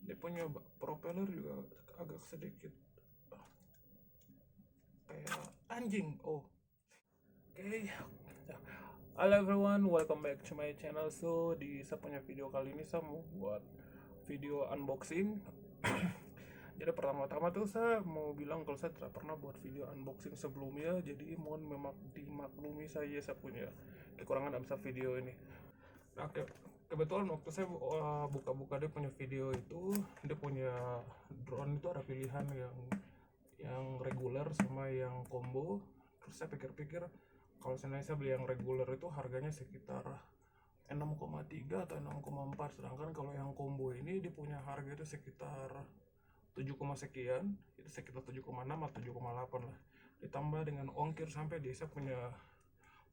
Dia punya propeller juga agak sedikit kayak anjing. Oh, oke. Halo everyone, welcome back to my channel. So di saya punya video kali ini saya mau buat video unboxing. Jadi pertama-tama tuh saya mau bilang kalau saya tidak pernah buat video unboxing sebelumnya, jadi mohon dimaklumi saya punya kekurangan dalam video ini. Nah, kebetulan waktu saya buka-buka dia punya video itu, dia punya drone itu ada pilihan yang reguler sama yang combo. Terus saya pikir-pikir kalau sebenarnya saya beli yang reguler itu harganya sekitar 6,3 atau 6,4, sedangkan kalau yang combo ini dia punya harga itu sekitar 7, sekian, itu sekitar 7,6 atau 7,8 lah. Ditambah dengan ongkir sampai desa punya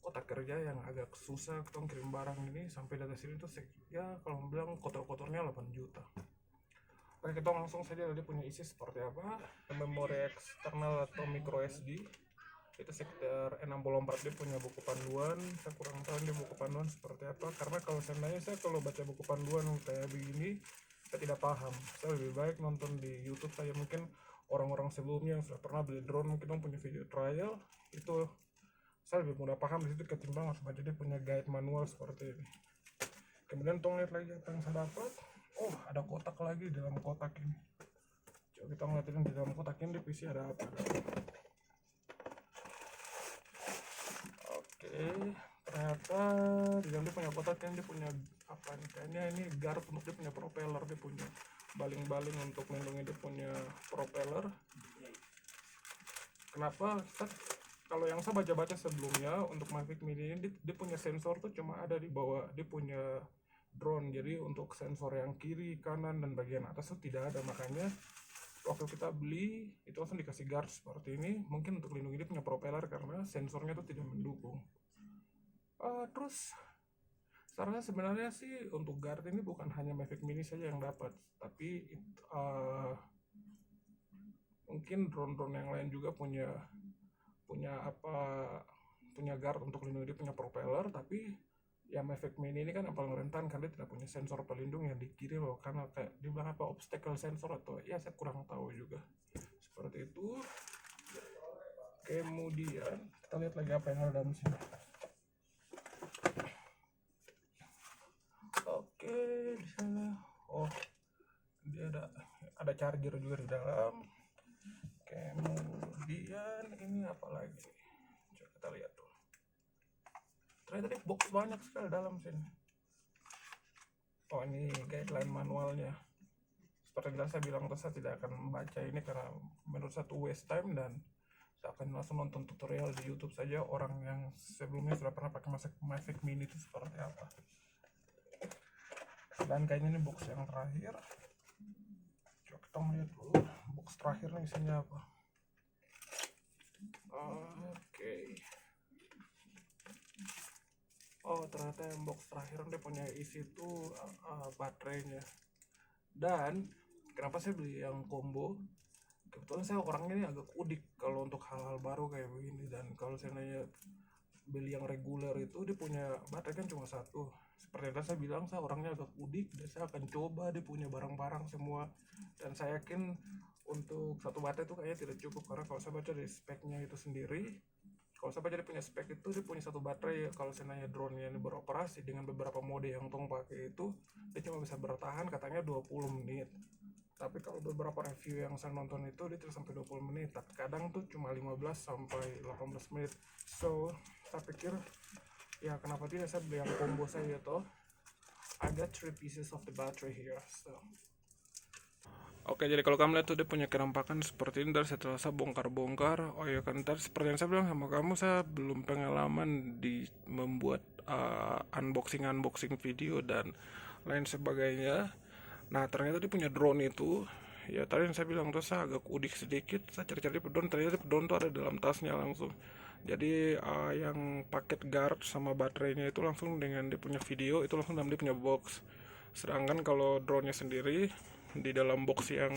kota kerja yang agak susah kita kirim barang ini sampai dari sini tuh ya kalau bilang kotor-kotornya 8 juta. Oke, kita langsung saja dia punya isi seperti apa. Memori eksternal atau micro SD itu sekitar 64, dia punya buku panduan. Saya kurang tahu dia buku panduan seperti apa, karena kalau sebenarnya saya kalau baca buku panduan kayak begini saya tidak paham. Saya lebih baik nonton di YouTube saja. Mungkin orang-orang sebelumnya yang sudah pernah beli drone mungkin punya video trial, itu saya lebih mudah paham di situ ketimbang harus baca dia punya guide manual seperti ini. Kemudian tolong lihat lagi apa yang saya dapat. Oh, ada kotak lagi di dalam kotak ini. Coba kita ngeliatin di dalam kotak ini di PC ada apa. Oke, ternyata di dalam dia punya kotak kan dia punya apa nih, kayaknya ini guard untuk dia punya propeller, dia punya baling-baling untuk melindungi dia punya propeller. Kenapa? Kalau yang saya baca-baca sebelumnya untuk Mavic Mini ini dia punya sensor tuh cuma ada di bawah, dia punya drone, jadi untuk sensor yang kiri, kanan, dan bagian atas itu tidak ada. Makanya waktu kita beli itu langsung dikasih guard seperti ini, mungkin untuk melindungi dia punya propeller karena sensornya itu tidak mendukung. Terus sebenarnya sih untuk guard ini bukan hanya Mavic Mini saja yang dapat, tapi mungkin drone-drone yang lain juga punya guard untuk melindungi dia punya propeller. Tapi ya Mavic Mini ini kan yang paling rentan karena dia tidak punya sensor pelindung yang di kiri loh, karena kayak dibilang apa obstacle sensor atau ya saya kurang tahu juga seperti itu. Kemudian kita lihat lagi apa yang ada dalam sini. Oke, di sana dia ada charger juga di dalam. Kemudian ini apa lagi, coba kita lihat tuh. Ternyata ini box banyak sekali dalam sini. Oh, ini guideline manualnya. Seperti yang saya bilang, saya tidak akan membaca ini karena menurut saya waste time, dan saya akan langsung nonton tutorial di YouTube saja orang yang sebelumnya sudah pernah pakai Mavic Mini itu seperti apa. Dan kayaknya ini box yang terakhir. Coba kita lihat dulu box terakhir nih isinya apa. Oke. Oh, ternyata yang box terakhir dia punya isi itu baterainya. Dan kenapa saya beli yang combo? Kebetulan saya orangnya ini agak udik kalau untuk hal-hal baru kayak begini, dan kalau saya nanya beli yang reguler itu dia punya baterai kan cuma satu. Seperti yang saya bilang, saya orangnya agak udik dan saya akan coba dia punya barang-barang semua, dan saya yakin untuk satu baterai itu kayaknya tidak cukup, karena kalau saya baca dari speknya itu sendiri, kalau saya baca dia punya spek itu dia punya satu baterai. Kalau saya nanya drone-nya ini beroperasi dengan beberapa mode yang tong pakai itu, dia cuma bisa bertahan katanya 20 menit. Tapi kalau beberapa review yang saya nonton itu dia tidak sampai 20 menit, tapi kadang tuh cuma 15 sampai 18 menit. So saya pikir ya kenapa tidak saya beli yang combo saja toh. I got 3 pieces of the battery here. So oke, jadi kalau kamu lihat tuh dia punya kenampakan seperti ini. Dan setelah saya bongkar-bongkar, oh ya kan, tadi seperti yang saya bilang sama kamu, saya belum pengalaman di membuat unboxing video dan lain sebagainya. Nah, ternyata dia punya drone itu. Ya tadi yang saya bilang tuh saya agak udik sedikit. Saya cari-cari drone, ternyata drone tuh ada dalam tasnya langsung. Jadi yang paket guard sama baterainya itu langsung dengan dia punya video itu langsung dalam dia punya box. Sedangkan kalau drone-nya sendiri di dalam box yang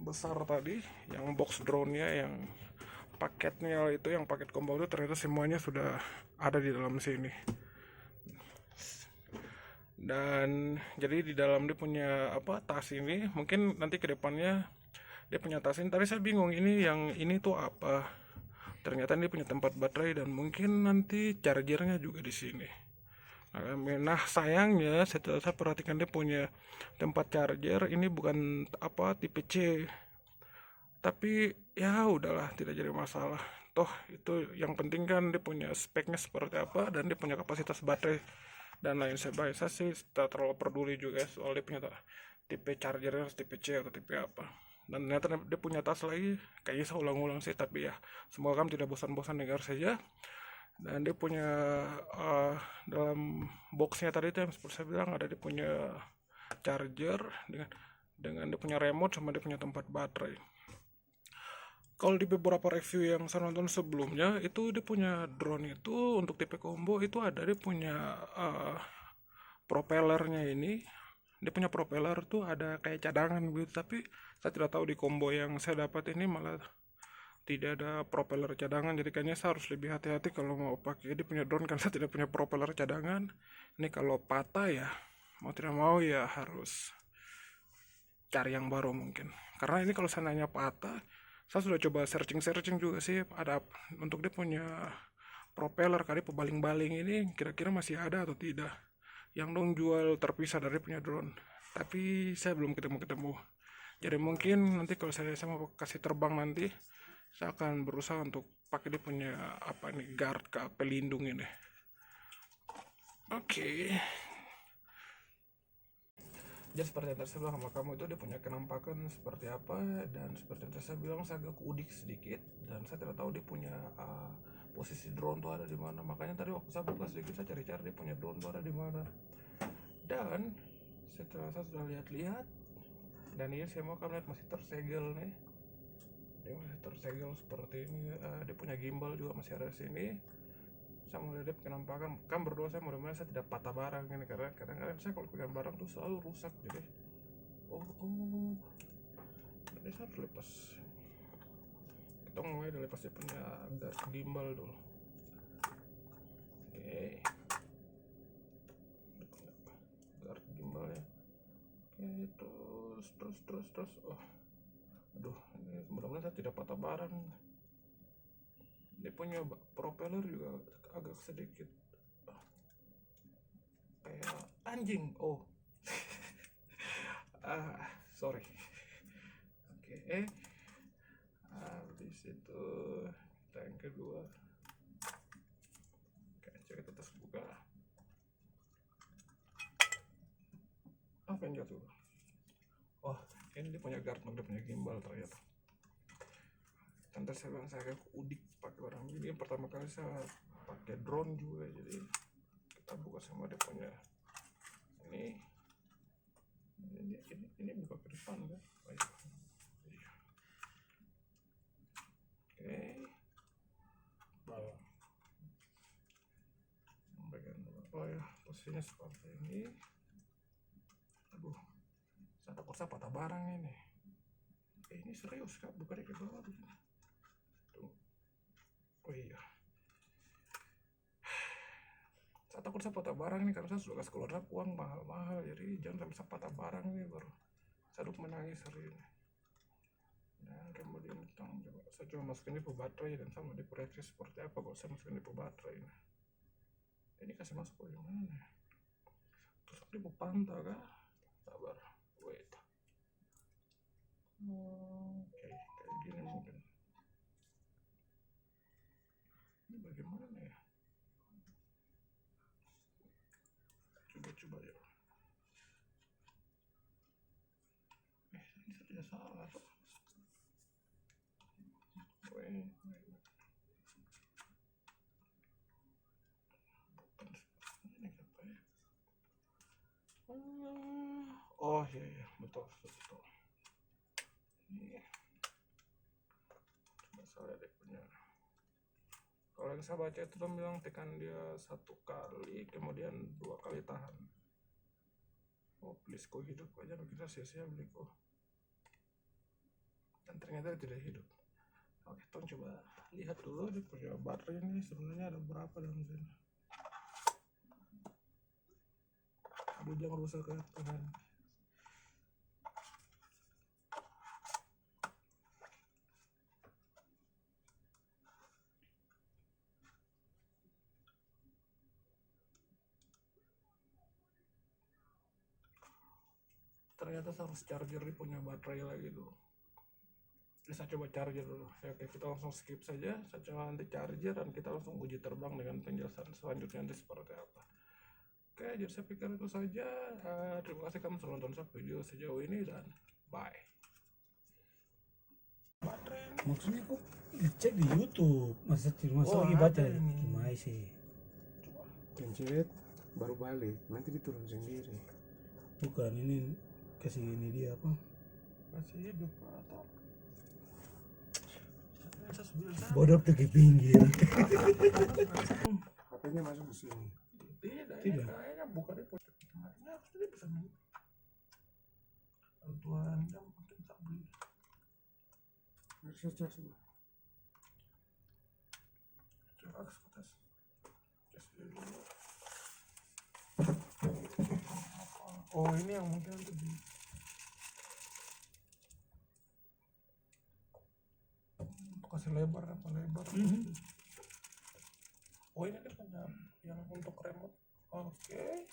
besar tadi, yang box drone-nya yang paketnya itu, yang paket combo itu ternyata semuanya sudah ada di dalam sini. Dan jadi di dalam dia punya apa tas ini, mungkin nanti ke depannya dia punya tas ini, tapi saya bingung ini yang ini tuh apa. Ternyata dia punya tempat baterai dan mungkin nanti chargernya juga di sini. Nah, sayangnya setelah saya perhatikan dia punya tempat charger ini bukan apa tipe C. Tapi ya udahlah, tidak jadi masalah. Toh itu yang penting kan dia punya speknya seperti apa dan dia punya kapasitas baterai dan lain sebagainya. Saya sih tidak terlalu peduli juga soal dia punya tipe chargernya tipe C atau tipe apa. Dan ternyata dia punya tas lagi, kayaknya saya ulang-ulang sih, tapi ya semoga kamu tidak bosan-bosan dengar saja. Dan dia punya dalam boxnya tadi itu yang seperti saya bilang ada dia punya charger dengan dia punya remote sama dia punya tempat baterai. Kalau di beberapa review yang saya nonton sebelumnya itu dia punya drone itu untuk tipe combo itu ada dia punya propellernya ini, dia punya propeller tuh ada kayak cadangan gitu, tapi saya tidak tahu di combo yang saya dapat ini malah tidak ada propeller cadangan, jadi kayaknya saya harus lebih hati-hati kalau mau pakai dia punya drone kan saya tidak punya propeller cadangan. Ini kalau patah ya mau tidak mau ya harus cari yang baru mungkin, karena ini kalau seandainya patah saya sudah coba searching juga sih ada untuk dia punya propeller kali pebaling-baling ini kira-kira masih ada atau tidak yang dong jual terpisah dari punya drone, tapi saya belum ketemu. Jadi mungkin nanti kalau saya mau kasih terbang nanti saya akan berusaha untuk pakai dia punya apa nih guard ke pelindung ini. Oke. Jadi seperti yang tadi saya bilang sama kamu itu dia punya kenampakan seperti apa, dan seperti yang tadi saya bilang saya agak udik sedikit dan saya tidak tahu dia punya posisi drone tuh ada di mana. Makanya tadi waktu saya buka sedikit saya cari-cari dia punya drone tuh ada di mana. Dan setelah saya sudah lihat-lihat dan ini saya mau kamu lihat masih tersegel nih. Dia masih tersegel seperti ini. Dia punya gimbal juga masih ada di sini. Saya mulai lihat kenampakan kan berdoa saya mudah-mudahan saya tidak patah barang ini, karena kadang-kadang saya kalau pegang barang tuh selalu rusak. Jadi ini saya harus lepas, kita mulai dari lepas dia punya gimbal dulu. Oke, guard gimbalnya. Oke, terus aduh, ini mudah-mudahan saya tidak patah barang. Dia punya propeller juga agak sedikit kayak anjing. Sorry. Oke, habis itu kita yang kedua. Oke, coba kita tes buka. Apa yang jatuh? Ini dia punya guard, dia punya gimbal ternyata. Nanti saya bilang saya udik pakai barang ini pertama kali saya pakai drone juga, jadi kita buka semua dia punya ini buka ke depan kan. Oke, bawah bagian bawah ya posisinya seperti ini. Aduh, saya takut saya patah barang ini. Ini serius kak, bukan di bawah begini. Iya, saya takut saya patah barang ini karena saya sudah kasih keluar uang mahal-mahal, jadi jangan sampai saya patah barang ini baru saya menangis hari ini. Dan kemudian saya coba masukin di baterai dan sama di proyeksi seperti apa kalau saya masukin di baterai ini kasih masuk ke mana ya? Terus di pantau kah? Sabar, wait. Oke, kayak gini mungkin. Ini bagaimana ya? Coba ya. Ini saya tidak salah tuh. Wait. Bukan ini apa ya? Oh iya, betul. Ini coba saya lihat punya. Kalau yang saya baca itu bilang tekan dia 1 kali kemudian 2 kali tahan. Please kok hidup aja, kita sia-sia beli kok. Dan ternyata tidak hidup. Oke, kita coba lihat dulu dia punya baterai ini sebenarnya ada berapa dalam sini. aduh jangan rusak ya Tuhan. Ternyata saya harus charger, dia punya baterai lagi tuh. Jadi saya coba charger dulu ya. Oke, kita langsung skip saja, saya coba nanti charger dan kita langsung uji terbang dengan penjelasan selanjutnya nanti seperti apa. Oke, jadi saya pikir itu saja. Terima kasih kamu sudah nonton video sejauh ini dan bye. Baterai Maksudnya kok dicek di YouTube, masa Oh, lagi baca ada ini. gimana sih? coba pencet baru balik, nanti diturun sendiri. Bukan, ini kasih ini dia apa? masih hidup atau Bodoh tuh ke pinggir. HP-nya masuk ke sini. tidak. Tidak. Kayaknya bukan di pojok tengahnya, harusnya dia bisa nih. Tuan jam mungkin tak beli. Harusnya cas lah. Coba ke atas. Tes dulu. Oh, ini yang mungkin nanti di kasih lebar apa lebar. Oh, ini dia punya yang untuk remote. Oke.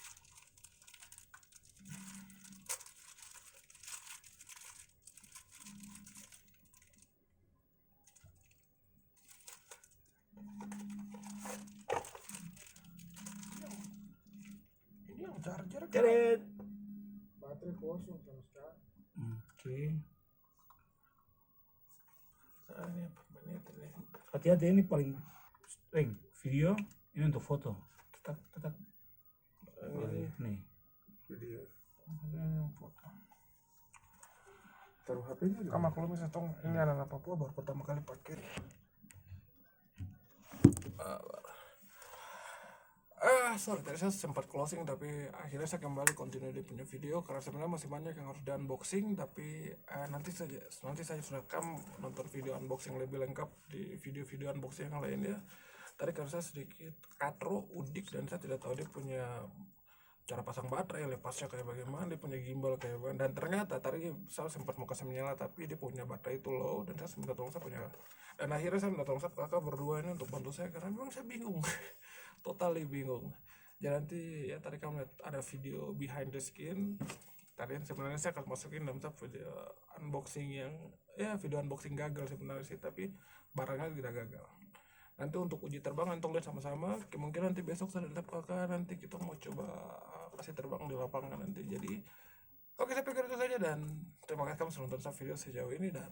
Ini yang charger kan? Ceret. Baterai kosong sama sekali. Oke. Nah, ini apa menit ini? Hati-hati, ini paling video ini untuk foto. Tetap Ini nih. Video. ini yang foto. Taruh HP-nya di Kamu kalau misalnya tong ini anak Papua baru pertama kali pakai. Sorry tadi saya sempat closing tapi akhirnya saya kembali continue di punya video karena sebenarnya masih banyak yang harus di unboxing tapi nanti saya sudah nonton video unboxing lebih lengkap di video-video unboxing yang lainnya. Tadi karena saya sedikit katro udik dan saya tidak tahu dia punya cara pasang baterai, lepasnya kayak bagaimana, dia punya gimbal kayak bagaimana, dan ternyata tadi saya sempat mau kasih menyala tapi dia punya baterai itu low dan saya minta tolong saya punya, dan akhirnya saya minta tolong saya kakak berdua ini untuk bantu saya karena memang saya bingung totally bingung. Jadi nanti ya tadi kamu lihat ada video behind the skin, tadi sebenarnya saya akan masukin dalam video unboxing yang ya video unboxing gagal sebenarnya sih, tapi barangnya tidak gagal. Nanti untuk uji terbang nanti lihat sama-sama, mungkin nanti besok saya tetap kakak nanti kita mau coba kasih terbang di lapangan nanti. Jadi oke, saya pikir itu saja dan terima kasih kamu sudah nonton video sejauh ini dan